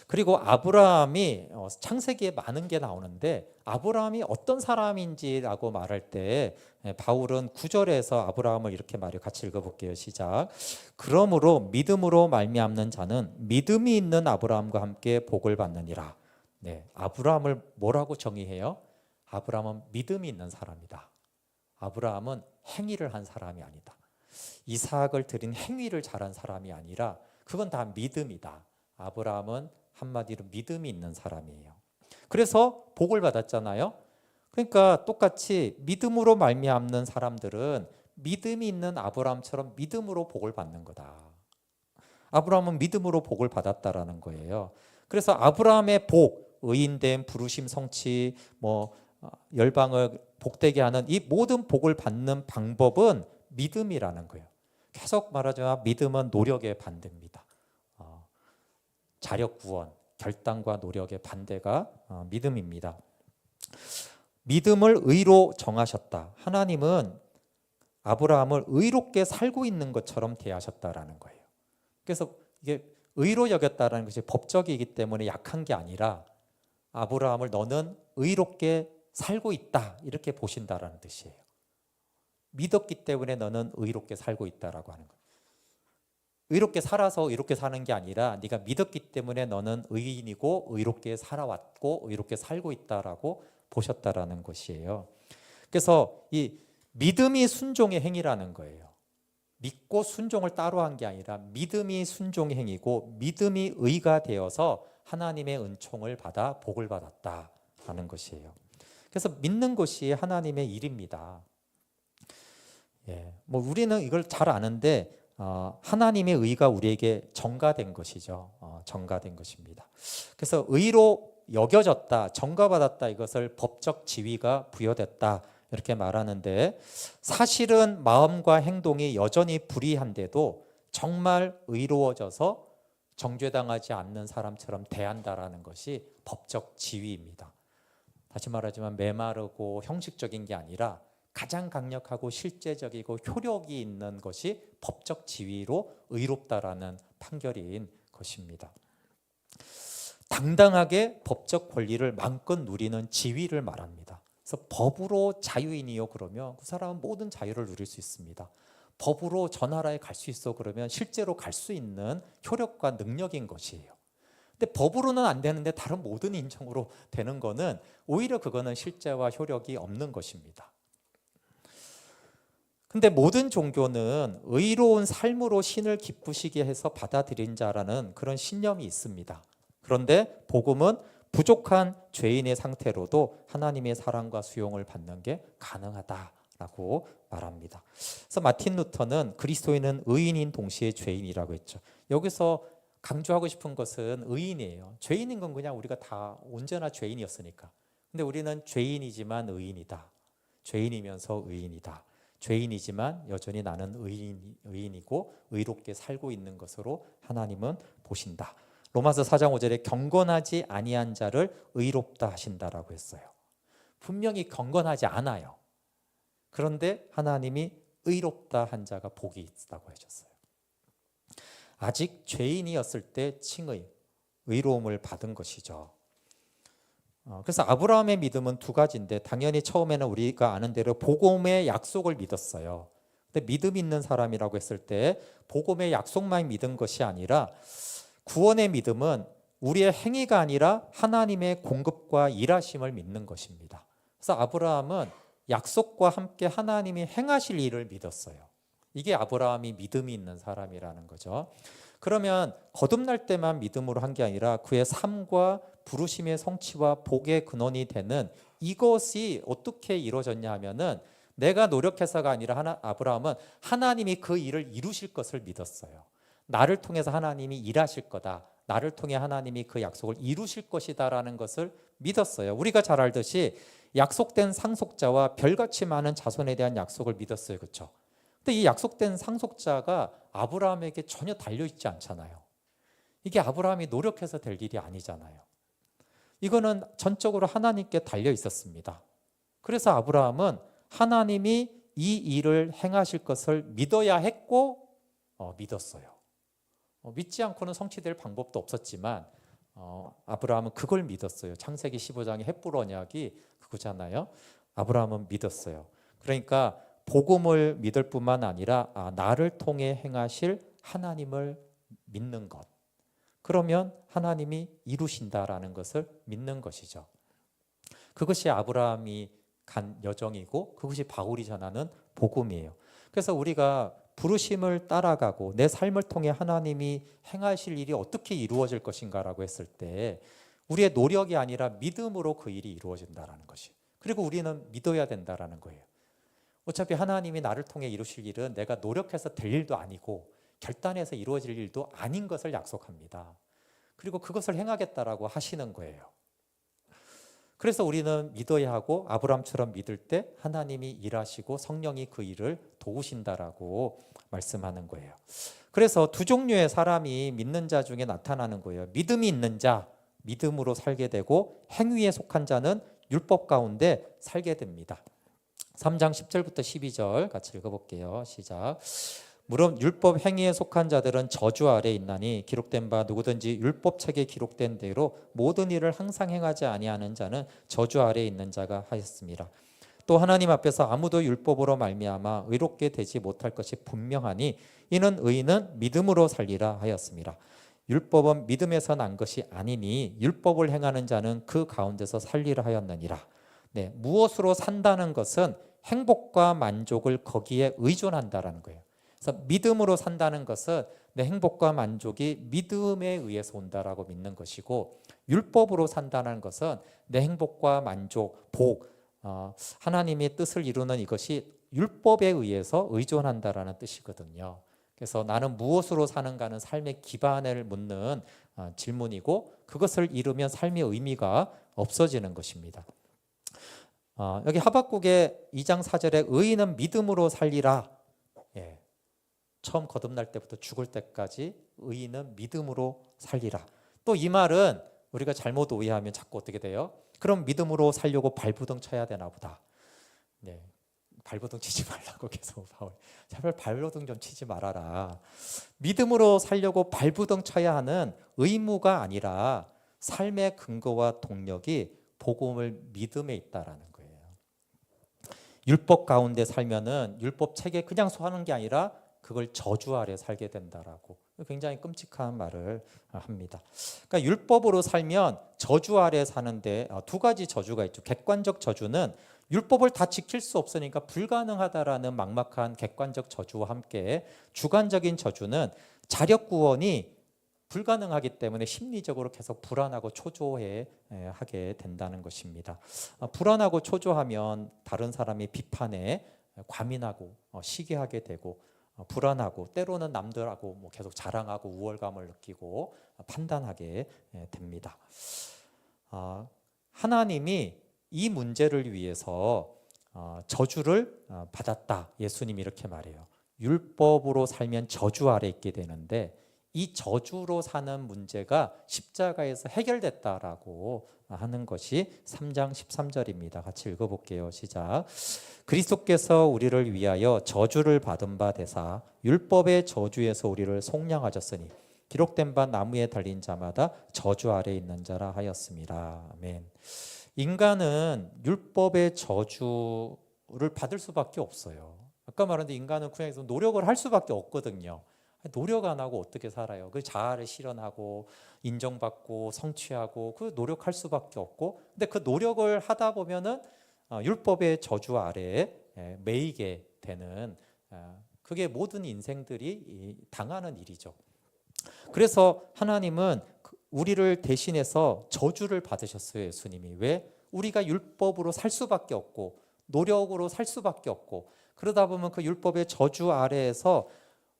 그리고 아브라함이 창세기에 많은 게 나오는데, 아브라함이 어떤 사람인지라고 말할 때 바울은 9절에서 아브라함을 이렇게 말해요. 같이 읽어볼게요. 시작. 그러므로 믿음으로 말미암는 자는 믿음이 있는 아브라함과 함께 복을 받느니라. 네, 아브라함을 뭐라고 정의해요? 아브라함은 믿음이 있는 사람이다. 아브라함은 행위를 한 사람이 아니다. 이삭을 드린 행위를 잘한 사람이 아니라 그건 다 믿음이다. 아브라함은 한마디로 믿음이 있는 사람이에요. 그래서 복을 받았잖아요. 그러니까 똑같이 믿음으로 말미암는 사람들은 믿음이 있는 아브라함처럼 믿음으로 복을 받는 거다. 아브라함은 믿음으로 복을 받았다라는 거예요. 그래서 아브라함의 복, 의인됨, 부르심, 성취, 열방을 복되게 하는 이 모든 복을 받는 방법은 믿음이라는 거예요. 계속 말하자면 믿음은 노력의 반대입니다. 자력 구원, 결단과 노력의 반대가 믿음입니다. 믿음을 의로 정하셨다. 하나님은 아브라함을 의롭게 살고 있는 것처럼 대하셨다라는 거예요. 그래서 이게 의로 여겼다라는 것이 법적이기 때문에 약한 게 아니라 아브라함을 너는 의롭게 살고 있다 이렇게 보신다라는 뜻이에요. 믿었기 때문에 너는 의롭게 살고 있다라고 하는 거예요. 의롭게 살아서 의롭게 사는 게 아니라 네가 믿었기 때문에 너는 의인이고 의롭게 살아왔고 의롭게 살고 있다라고 보셨다라는 것이에요. 그래서 이 믿음이 순종의 행위라는 거예요. 믿고 순종을 따로 한 게 아니라 믿음이 순종의 행위고 믿음이 의가 되어서 하나님의 은총을 받아 복을 받았다라는 것이에요. 그래서 믿는 것이 하나님의 일입니다. 뭐 우리는 이걸 잘 아는데 하나님의 의가 우리에게 전가된 것이죠. 전가된 것입니다. 그래서 의로 여겨졌다, 전가받았다 이것을 법적 지위가 부여됐다 이렇게 말하는데 사실은 마음과 행동이 여전히 불의한데도 정말 의로워져서 정죄당하지 않는 사람처럼 대한다라는 것이 법적 지위입니다. 다시 말하지만 메마르고 형식적인 게 아니라 가장 강력하고 실제적이고 효력이 있는 것이 법적 지위로 의롭다라는 판결인 것입니다. 당당하게 법적 권리를 마음껏 누리는 지위를 말합니다. 그래서 법으로 자유인이요 그러면 그 사람은 모든 자유를 누릴 수 있습니다. 법으로 저 나라에 갈 수 있어 그러면 실제로 갈 수 있는 효력과 능력인 것이에요. 근데 법으로는 안 되는데 다른 모든 인정으로 되는 거는 오히려 그거는 실제와 효력이 없는 것입니다. 근데 모든 종교는 의로운 삶으로 신을 기쁘시게 해서 받아들인 자라는 그런 신념이 있습니다. 그런데 복음은 부족한 죄인의 상태로도 하나님의 사랑과 수용을 받는 게 가능하다라고 말합니다. 그래서 마틴 루터는 그리스도인은 의인인 동시에 죄인이라고 했죠. 여기서 강조하고 싶은 것은 의인이에요. 죄인인 건 그냥 우리가 다 언제나 죄인이었으니까. 근데 우리는 죄인이지만 의인이다. 죄인이면서 의인이다. 죄인이지만 여전히 나는 의인이고 의롭게 살고 있는 것으로 하나님은 보신다. 로마서 4장 5절에 경건하지 아니한 자를 의롭다 하신다라고 했어요. 분명히 경건하지 않아요. 그런데 하나님이 의롭다 한 자가 복이 있다고 하셨어요. 아직 죄인이었을 때 칭의, 의로움을 받은 것이죠. 그래서 아브라함의 믿음은 두 가지인데 당연히 처음에는 우리가 아는 대로 복음의 약속을 믿었어요. 근데 믿음 있는 사람이라고 했을 때 복음의 약속만 믿은 것이 아니라 구원의 믿음은 우리의 행위가 아니라 하나님의 공급과 일하심을 믿는 것입니다. 그래서 아브라함은 약속과 함께 하나님이 행하실 일을 믿었어요. 이게 아브라함이 믿음이 있는 사람이라는 거죠. 그러면 거듭날 때만 믿음으로 한 게 아니라 그의 삶과 부르심의 성취와 복의 근원이 되는 이것이 어떻게 이루어졌냐 하면은 내가 노력해서가 아니라 아브라함은 하나님이 그 일을 이루실 것을 믿었어요. 나를 통해서 하나님이 일하실 거다. 나를 통해 하나님이 그 약속을 이루실 것이다라는 것을 믿었어요. 우리가 잘 알듯이 약속된 상속자와 별같이 많은 자손에 대한 약속을 믿었어요. 그렇죠? 근데 이 약속된 상속자가 아브라함에게 전혀 달려있지 않잖아요. 이게 아브라함이 노력해서 될 일이 아니잖아요. 이거는 전적으로 하나님께 달려 있었습니다. 그래서 아브라함은 하나님이 이 일을 행하실 것을 믿어야 했고 믿었어요. 믿지 않고는 성취될 방법도 없었지만 아브라함은 그걸 믿었어요. 창세기 15장의 헷불 언약이 그거잖아요. 아브라함은 믿었어요. 그러니까 복음을 믿을 뿐만 아니라 나를 통해 행하실 하나님을 믿는 것. 그러면 하나님이 이루신다라는 것을 믿는 것이죠. 그것이 아브라함이 간 여정이고 그것이 바울이 전하는 복음이에요. 그래서 우리가 부르심을 따라가고 내 삶을 통해 하나님이 행하실 일이 어떻게 이루어질 것인가라고 했을 때 우리의 노력이 아니라 믿음으로 그 일이 이루어진다라는 것이. 그리고 우리는 믿어야 된다라는 거예요. 어차피 하나님이 나를 통해 이루실 일은 내가 노력해서 될 일도 아니고 결단해서 이루어질 일도 아닌 것을 약속합니다. 그리고 그것을 행하겠다라고 하시는 거예요. 그래서 우리는 믿어야 하고 아브라함처럼 믿을 때 하나님이 일하시고 성령이 그 일을 도우신다라고 말씀하는 거예요. 그래서 두 종류의 사람이 믿는 자 중에 나타나는 거예요. 믿음이 있는 자, 믿음으로 살게 되고 행위에 속한 자는 율법 가운데 살게 됩니다. 3장 10절부터 12절 같이 읽어볼게요. 시작. 무릇 율법 행위에 속한 자들은 저주 아래 있나니 기록된 바 누구든지 율법책에 기록된 대로 모든 일을 항상 행하지 아니하는 자는 저주 아래 있는 자가 하였습니다. 또 하나님 앞에서 아무도 율법으로 말미암아 의롭게 되지 못할 것이 분명하니 이는 의인은 믿음으로 살리라 하였습니다. 율법은 믿음에서 난 것이 아니니 율법을 행하는 자는 그 가운데서 살리라 하였느니라. 네, 무엇으로 산다는 것은 행복과 만족을 거기에 의존한다라는 거예요. 그래서 믿음으로 산다는 것은 내 행복과 만족이 믿음에 의해서 온다라고 믿는 것이고, 율법으로 산다는 것은 내 행복과 만족, 복, 하나님의 뜻을 이루는 이것이 율법에 의해서 의존한다라는 뜻이거든요. 그래서 나는 무엇으로 사는가는 삶의 기반을 묻는 질문이고, 그것을 잃으면 삶의 의미가 없어지는 것입니다. 여기 하박국의 2장 4절에 의인은 믿음으로 살리라. 예. 처음 거듭날 때부터 죽을 때까지 의인은 믿음으로 살리라. 또 이 말은 우리가 잘못 오해하면 자꾸 어떻게 돼요? 그럼 믿음으로 살려고 발부둥 쳐야 되나 보다. 네. 발버둥 치지 말라고 계속 바울. 제발 발버둥 좀 치지 말아라. 믿음으로 살려고 발버둥 쳐야 하는 의무가 아니라 삶의 근거와 동력이 복음을 믿음에 있다라는 거예요. 율법 가운데 살면은 율법 책에 그냥 소하는 게 아니라 그걸 저주 아래 살게 된다라고 굉장히 끔찍한 말을 합니다. 그러니까 율법으로 살면 저주 아래 사는데 두 가지 저주가 있죠. 객관적 저주는 율법을 다 지킬 수 없으니까 불가능하다라는 막막한 객관적 저주와 함께, 주관적인 저주는 자력 구원이 불가능하기 때문에 심리적으로 계속 불안하고 초조해 하게 된다는 것입니다. 불안하고 초조하면 다른 사람의 비판에 과민하고 시기하게 되고, 불안하고 때로는 남들하고 뭐 계속 자랑하고 우월감을 느끼고 판단하게 됩니다. 하나님이 이 문제를 위해서 저주를 받았다. 예수님이 이렇게 말해요. 율법으로 살면 저주 아래 있게 되는데 이 저주로 사는 문제가 십자가에서 해결됐다라고 하는 것이 3장 13절입니다. 같이 읽어볼게요. 시작. 그리스도께서 우리를 위하여 저주를 받은 바 되사 율법의 저주에서 우리를 속량하셨으니 기록된 바 나무에 달린 자마다 저주 아래 있는 자라 하였습니다. 아멘. 인간은 율법의 저주를 받을 수밖에 없어요. 아까 말한 대로 인간은 그냥 노력을 할 수밖에 없거든요. 노력 안 하고 어떻게 살아요? 그 자아를 실현하고 인정받고 성취하고 그 노력할 수밖에 없고, 근데 그 노력을 하다 보면은 율법의 저주 아래에 매이게 되는, 그게 모든 인생들이 당하는 일이죠. 그래서 하나님은 우리를 대신해서 저주를 받으셨어요. 예수님이. 왜? 우리가 율법으로 살 수밖에 없고 노력으로 살 수밖에 없고, 그러다 보면 그 율법의 저주 아래에서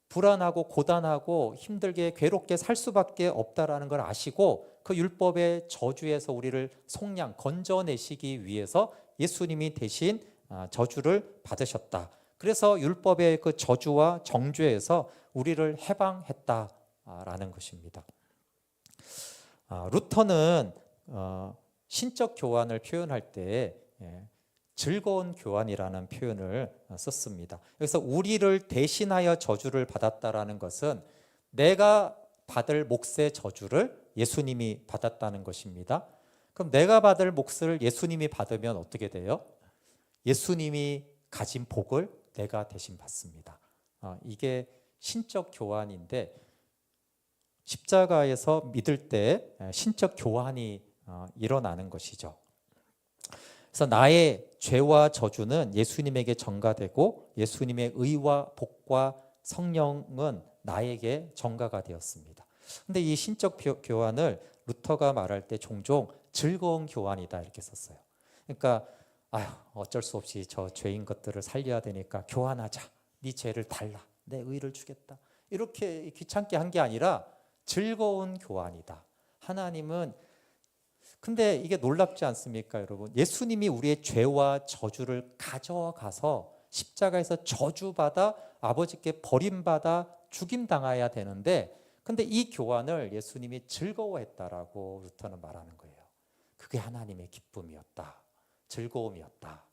불안하고 고단하고 힘들게 괴롭게 살 수밖에 없다라는 걸 아시고, 그 율법의 저주에서 우리를 속량 건져내시기 위해서 예수님이 대신 저주를 받으셨다. 그래서 율법의 그 저주와 정죄에서 우리를 해방했다라는 것입니다. 루터는 신적 교환을 표현할 때 즐거운 교환이라는 표현을 썼습니다. 그래서 우리를 대신하여 저주를 받았다라는 것은 내가 받을 몫의 저주를 예수님이 받았다는 것입니다. 그럼 내가 받을 몫을 예수님이 받으면 어떻게 돼요? 예수님이 가진 복을 내가 대신 받습니다. 이게 신적 교환인데, 십자가에서 믿을 때 신적 교환이 일어나는 것이죠. 그래서 나의 죄와 저주는 예수님에게 전가되고 예수님의 의와 복과 성령은 나에게 전가가 되었습니다. 근데 이 신적 교환을 루터가 말할 때 종종 즐거운 교환이다 이렇게 썼어요. 그러니까 어쩔 수 없이 저 죄인 것들을 살려야 되니까 교환하자. 네 죄를 달라. 내 의를 주겠다. 이렇게 귀찮게 한 게 아니라 즐거운 교환이다. 하나님은, 근데 이게 놀랍지 않습니까, 여러분? 예수님이 우리의 죄와 저주를 가져가서 십자가에서 저주받아 아버지께 버림받아 죽임당해야 되는데, 근데 이 교환을 예수님이 즐거워했다라고 루터는 말하는 거예요. 그게 하나님의 기쁨이었다, 즐거움이었다.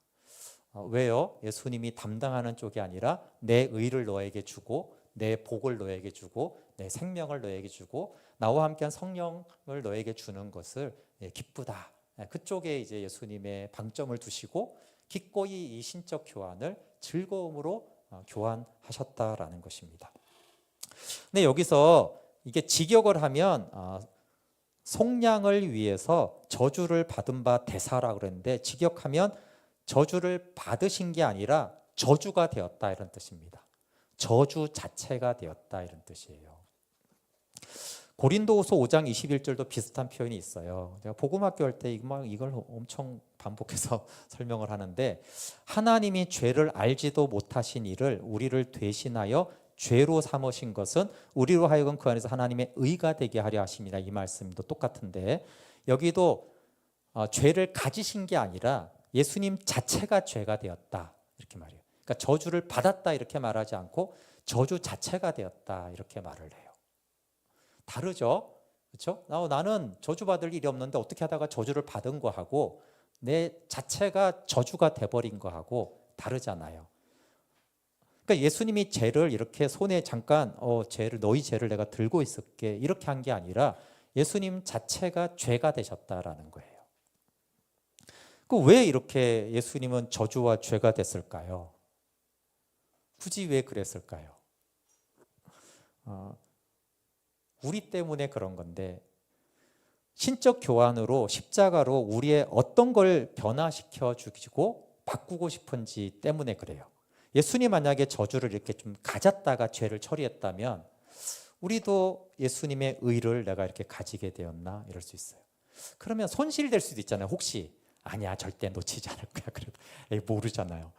왜요? 예수님이 담당하는 쪽이 아니라 내 의를 너에게 주고 내 복을 너에게 주고 내 생명을 너에게 주고 나와 함께한 성령을 너에게 주는 것을 기쁘다. 그쪽에 이제 예수님의 방점을 두시고 기꺼이 이 신적 교환을 즐거움으로 교환하셨다라는 것입니다. 근데 여기서 이게 직역을 하면 속량을 위해서 저주를 받은 바 대사라고 그랬는데, 직역하면 저주를 받으신 게 아니라 저주가 되었다 이런 뜻입니다. 저주 자체가 되었다 이런 뜻이에요. 고린도후서 5장 21절도 비슷한 표현이 있어요. 제가 복음학교 할 때 이걸 엄청 반복해서 설명을 하는데, 하나님이 죄를 알지도 못하신 이를 우리를 대신하여 죄로 삼으신 것은 우리로 하여금 그 안에서 하나님의 의가 되게 하려 하심이라. 이 말씀도 똑같은데, 여기도 죄를 가지신 게 아니라 예수님 자체가 죄가 되었다 이렇게 말해요. 그러니까 저주를 받았다 이렇게 말하지 않고 저주 자체가 되었다 이렇게 말을 해요. 다르죠? 그렇죠? 나는 저주받을 일이 없는데 어떻게 하다가 저주를 받은 거하고 내 자체가 저주가 돼버린 거하고 다르잖아요. 그러니까 예수님이 죄를 이렇게 손에 잠깐 너희 죄를 내가 들고 있을게 이렇게 한 게 아니라 예수님 자체가 죄가 되셨다라는 거예요. 왜 이렇게 예수님은 저주와 죄가 됐을까요? 굳이 왜 그랬을까요? 우리 때문에 그런 건데, 신적 교환으로 십자가로 우리의 어떤 걸 변화시켜 주시고 바꾸고 싶은지 때문에 그래요. 예수님 만약에 저주를 이렇게 좀 가졌다가 죄를 처리했다면 우리도 예수님의 의를 내가 이렇게 가지게 되었나 이럴 수 있어요. 그러면 손실될 수도 있잖아요. 혹시 아니야 절대 놓치지 않을 거야. 그래도 모르잖아요.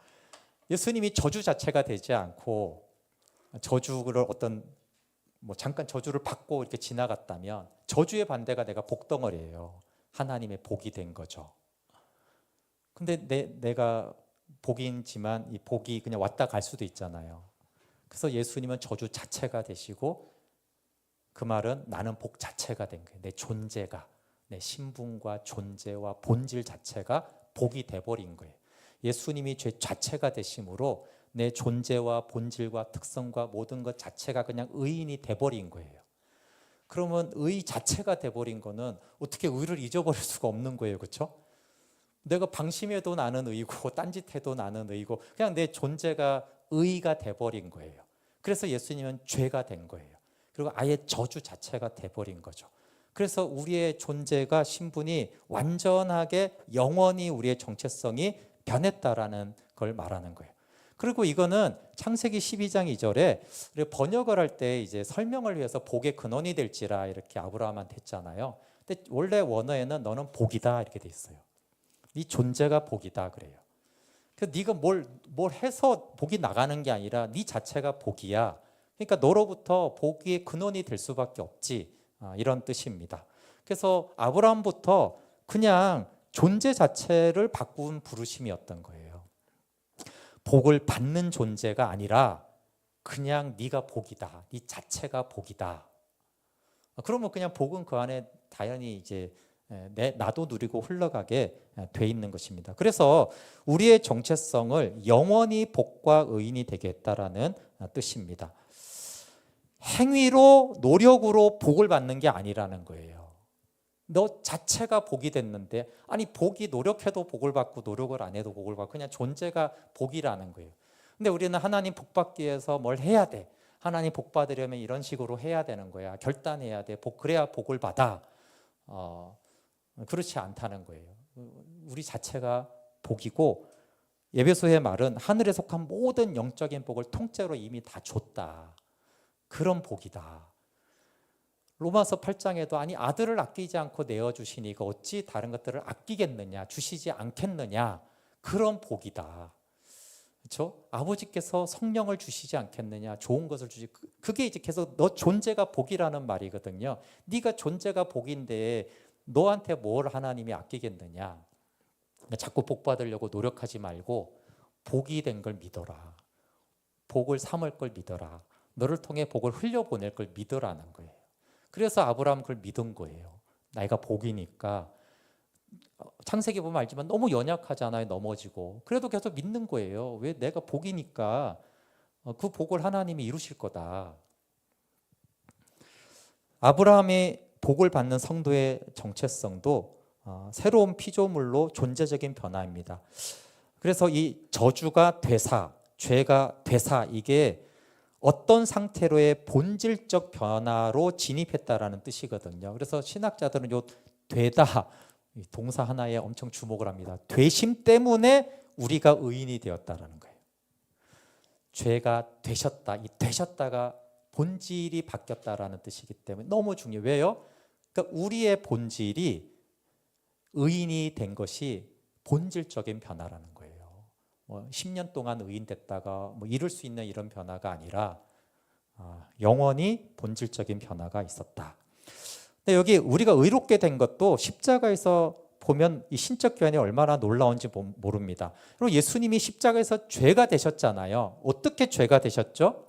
예수님이 저주 자체가 되지 않고 저주를 잠깐 저주를 받고 이렇게 지나갔다면 저주의 반대가 내가 복덩어리예요. 하나님의 복이 된 거죠. 근데 내가 복이지만 이 복이 그냥 왔다 갈 수도 있잖아요. 그래서 예수님은 저주 자체가 되시고, 그 말은 나는 복 자체가 된 거예요. 내 존재가, 내 신분과 존재와 본질 자체가 복이 돼버린 거예요. 예수님이 죄 자체가 되심으로 내 존재와 본질과 특성과 모든 것 자체가 그냥 의인이 돼버린 거예요. 그러면 의 자체가 돼버린 거는 어떻게 의를 잊어버릴 수가 없는 거예요. 그렇죠? 내가 방심해도 나는 의고 딴짓해도 나는 의고 그냥 내 존재가 의가 돼버린 거예요. 그래서 예수님은 죄가 된 거예요. 그리고 아예 저주 자체가 돼버린 거죠. 그래서 우리의 존재가, 신분이 완전하게 영원히 우리의 정체성이 변했다라는 걸 말하는 거예요. 그리고 이거는 창세기 12장 2절에 번역을 할 때 이제 설명을 위해서 복의 근원이 될지라 이렇게 아브라함한테 했잖아요. 근데 원래 원어에는 너는 복이다 이렇게 돼 있어요. 네 존재가 복이다 그래요. 그래서 네가 뭘 해서 복이 나가는 게 아니라 네 자체가 복이야. 그러니까 너로부터 복의 근원이 될 수밖에 없지, 이런 뜻입니다. 그래서 아브라함부터 그냥 존재 자체를 바꾼 부르심이었던 거예요. 복을 받는 존재가 아니라 그냥 네가 복이다, 네 자체가 복이다. 그러면 그냥 복은 그 안에 당연히 이제 나도 누리고 흘러가게 돼 있는 것입니다. 그래서 우리의 정체성을 영원히 복과 의인이 되게 했다라는 뜻입니다. 행위로, 노력으로 복을 받는 게 아니라는 거예요. 너 자체가 복이 됐는데, 아니 복이 노력해도 복을 받고 노력을 안 해도 복을 받고 그냥 존재가 복이라는 거예요. 근데 우리는 하나님 복 받기 위해서 뭘 해야 돼, 하나님 복 받으려면 이런 식으로 해야 되는 거야, 결단해야 돼, 그래야 복을 받아. 그렇지 않다는 거예요. 우리 자체가 복이고, 에베소의 말은 하늘에 속한 모든 영적인 복을 통째로 이미 다 줬다, 그런 복이다. 로마서 8장에도 아니 아들을 아끼지 않고 내어주시니 그 어찌 다른 것들을 아끼겠느냐, 주시지 않겠느냐, 그런 복이다. 그렇죠? 아버지께서 성령을 주시지 않겠느냐, 좋은 것을 주시. 그게 이제 계속 너 존재가 복이라는 말이거든요. 네가 존재가 복인데 너한테 뭘 하나님이 아끼겠느냐. 자꾸 복 받으려고 노력하지 말고 복이 된 걸 믿어라. 복을 삼을 걸 믿어라. 너를 통해 복을 흘려보낼 걸 믿으라는 거예요. 그래서 아브라함 그걸 믿은 거예요. 내가 복이니까. 창세기 보면 알지만 너무 연약하잖아요. 넘어지고. 그래도 계속 믿는 거예요. 왜? 내가 복이니까 그 복을 하나님이 이루실 거다. 아브라함이 복을 받는 성도의 정체성도 새로운 피조물로 존재적인 변화입니다. 그래서 이 저주가 되사, 죄가 되사, 이게 어떤 상태로의 본질적 변화로 진입했다라는 뜻이거든요. 그래서 신학자들은 요 되다 동사 하나에 엄청 주목을 합니다. 되심 때문에 우리가 의인이 되었다라는 거예요. 죄가 되셨다. 이 되셨다가 본질이 바뀌었다라는 뜻이기 때문에 너무 중요해요. 왜요? 그러니까 우리의 본질이 의인이 된 것이 본질적인 변화라는 거예요. 10년 동안 의인 됐다가 이룰 수 있는 이런 변화가 아니라 영원히 본질적인 변화가 있었다. 근데 여기 우리가 의롭게 된 것도 십자가에서 보면 이 신적 교환이 얼마나 놀라운지 모릅니다. 그리고 예수님이 십자가에서 죄가 되셨잖아요. 어떻게 죄가 되셨죠?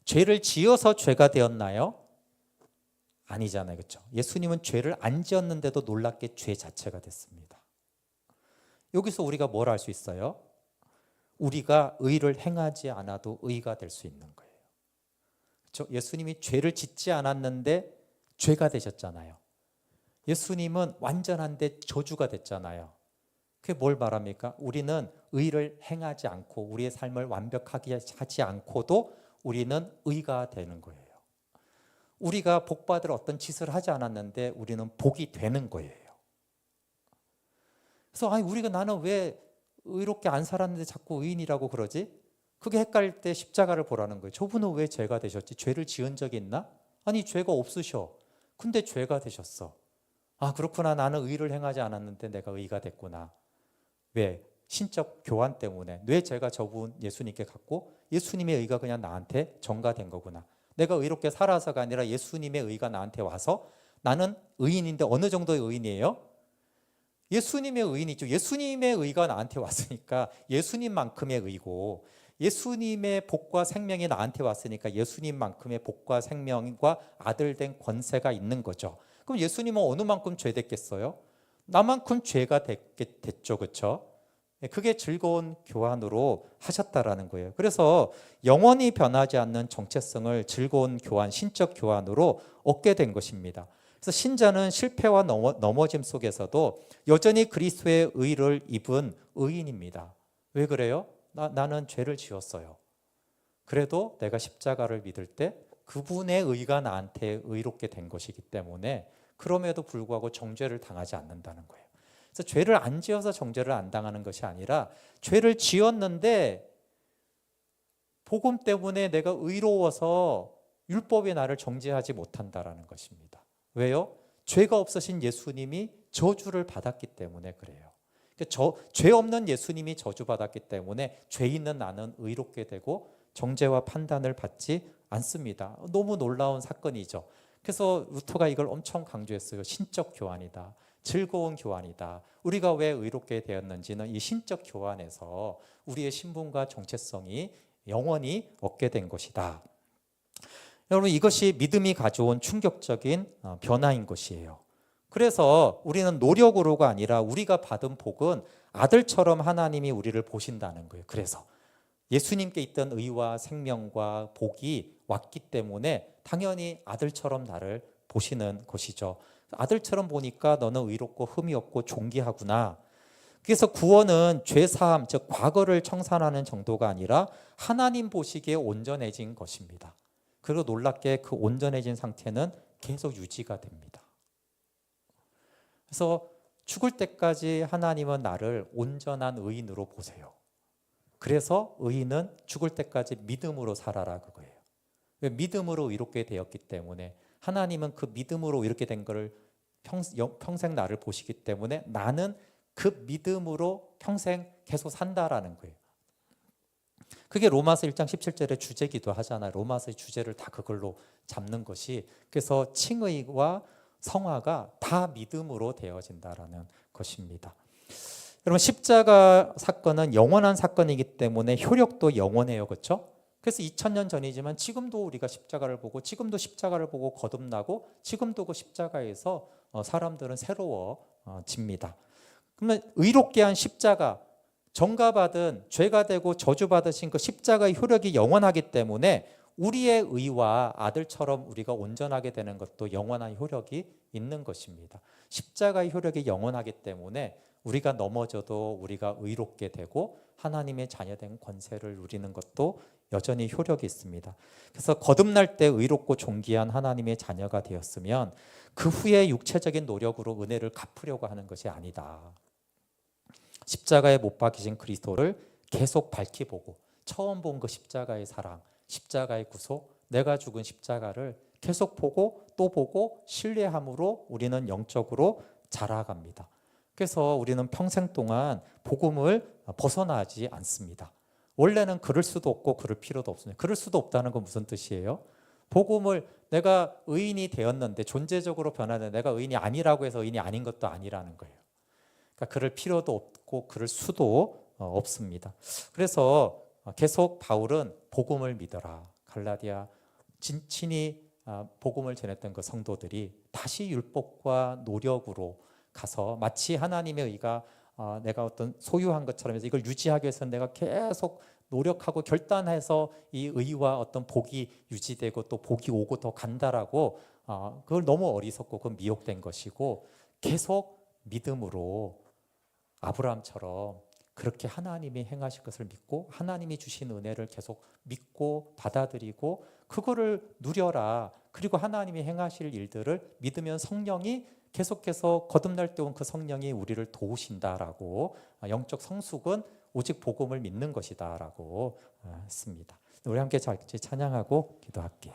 죄를 지어서 죄가 되었나요? 아니잖아요. 그렇죠? 예수님은 죄를 안 지었는데도 놀랍게 죄 자체가 됐습니다. 여기서 우리가 뭘 알 수 있어요? 우리가 의를 행하지 않아도 의가 될 수 있는 거예요. 그렇죠? 예수님이 죄를 짓지 않았는데 죄가 되셨잖아요. 예수님은 완전한데 저주가 됐잖아요. 그게 뭘 말합니까? 우리는 의를 행하지 않고 우리의 삶을 완벽하게 하지 않고도 우리는 의가 되는 거예요. 우리가 복받을 어떤 짓을 하지 않았는데 우리는 복이 되는 거예요. 그래서 우리가 나는 왜 의롭게 안 살았는데 자꾸 의인이라고 그러지? 그게 헷갈릴 때 십자가를 보라는 거예요. 저분은 왜 죄가 되셨지? 죄를 지은 적이 있나? 아니 죄가 없으셔. 근데 죄가 되셨어. 그렇구나. 나는 의를 행하지 않았는데 내가 의가 됐구나. 왜? 신적 교환 때문에. 왜 제가 저분 예수님께 갔고 예수님의 의가 그냥 나한테 전가된 거구나. 내가 의롭게 살아서가 아니라 예수님의 의가 나한테 와서 나는 의인인데 어느 정도의 의인이에요? 예수님의 의인이죠. 예수님의 의가 나한테 왔으니까 예수님만큼의 의고 예수님의 복과 생명이 나한테 왔으니까 예수님만큼의 복과 생명과 아들된 권세가 있는 거죠. 그럼 예수님은 어느 만큼 죄됐겠어요? 나만큼 죄가 됐죠. 그렇죠? 그게 즐거운 교환으로 하셨다라는 거예요. 그래서 영원히 변하지 않는 정체성을 즐거운 교환, 신적 교환으로 얻게 된 것입니다. 그래서 신자는 실패와 넘어짐 속에서도 여전히 그리스도의 의를 입은 의인입니다. 왜 그래요? 나는 죄를 지었어요. 그래도 내가 십자가를 믿을 때 그분의 의가 나한테 의롭게 된 것이기 때문에 그럼에도 불구하고 정죄를 당하지 않는다는 거예요. 그래서 죄를 안 지어서 정죄를 안 당하는 것이 아니라 죄를 지었는데 복음 때문에 내가 의로워서 율법이 나를 정죄하지 못한다라는 것입니다. 왜요? 죄가 없으신 예수님이 저주를 받았기 때문에 그래요. 죄 없는 예수님이 저주받았기 때문에 죄 있는 나는 의롭게 되고 정죄와 판단을 받지 않습니다. 너무 놀라운 사건이죠. 그래서 루터가 이걸 엄청 강조했어요. 신적 교환이다. 즐거운 교환이다. 우리가 왜 의롭게 되었는지는 이 신적 교환에서 우리의 신분과 정체성이 영원히 얻게 된 것이다. 여러분, 이것이 믿음이 가져온 충격적인 변화인 것이에요. 그래서 우리는 노력으로가 아니라 우리가 받은 복은 아들처럼 하나님이 우리를 보신다는 거예요. 그래서 예수님께 있던 의와 생명과 복이 왔기 때문에 당연히 아들처럼 나를 보시는 것이죠. 아들처럼 보니까 너는 의롭고 흠이 없고 존귀하구나. 그래서 구원은 죄사함, 즉 과거를 청산하는 정도가 아니라 하나님 보시기에 온전해진 것입니다. 그리고 놀랍게 그 온전해진 상태는 계속 유지가 됩니다. 그래서 죽을 때까지 하나님은 나를 온전한 의인으로 보세요. 그래서 의인은 죽을 때까지 믿음으로 살아라 그거예요. 믿음으로 의롭게 되었기 때문에 하나님은 그 믿음으로 이렇게 된 거를 평생 나를 보시기 때문에 나는 그 믿음으로 평생 계속 산다라는 거예요. 그게 로마서 1장 17절의 주제기도 하잖아요. 로마서의 주제를 다 그걸로 잡는 것이, 그래서 칭의와 성화가 다 믿음으로 되어진다라는 것입니다. 여러분 십자가 사건은 영원한 사건이기 때문에 효력도 영원해요. 그렇죠? 그래서 2000년 전이지만 지금도 우리가 십자가를 보고 지금도 십자가를 보고 거듭나고 지금도 그 십자가에서 사람들은 새로워집니다. 그러면 의롭게 한 십자가, 전가받은 죄가 되고 저주받으신 그 십자가의 효력이 영원하기 때문에 우리의 의와 아들처럼 우리가 온전하게 되는 것도 영원한 효력이 있는 것입니다. 십자가의 효력이 영원하기 때문에 우리가 넘어져도 우리가 의롭게 되고 하나님의 자녀된 권세를 누리는 것도 여전히 효력이 있습니다. 그래서 거듭날 때 의롭고 존귀한 하나님의 자녀가 되었으면 그 후에 육체적인 노력으로 은혜를 갚으려고 하는 것이 아니다. 십자가에 못 박히신 그리스도를 계속 밝히 보고 처음 본 그 십자가의 사랑, 십자가의 구속, 내가 죽은 십자가를 계속 보고 또 보고 신뢰함으로 우리는 영적으로 자라갑니다. 그래서 우리는 평생 동안 복음을 벗어나지 않습니다. 원래는 그럴 수도 없고 그럴 필요도 없습니다. 그럴 수도 없다는 건 무슨 뜻이에요? 복음을 내가 의인이 되었는데 존재적으로 변하는 내가 의인이 아니라고 해서 의인이 아닌 것도 아니라는 거예요. 그러니까 그럴 필요도 없고 그럴 수도 없습니다. 그래서 계속 바울은 복음을 믿어라. 갈라디아 친히 복음을 전했던 그 성도들이 다시 율법과 노력으로 가서 마치 하나님의 의가 내가 어떤 소유한 것처럼 해서 이걸 유지하기 위해서 내가 계속 노력하고 결단해서 이 의와 어떤 복이 유지되고 또 복이 오고 더 간다라고 그걸 너무 어리석고 그건 미혹된 것이고 계속 믿음으로 아브라함처럼 그렇게 하나님이 행하실 것을 믿고 하나님이 주신 은혜를 계속 믿고 받아들이고 그거를 누려라. 그리고 하나님이 행하실 일들을 믿으면 성령이 계속해서 거듭날 때 온 그 성령이 우리를 도우신다라고 영적 성숙은 오직 복음을 믿는 것이다라고 했습니다. 우리 함께 찬양하고 기도할게요.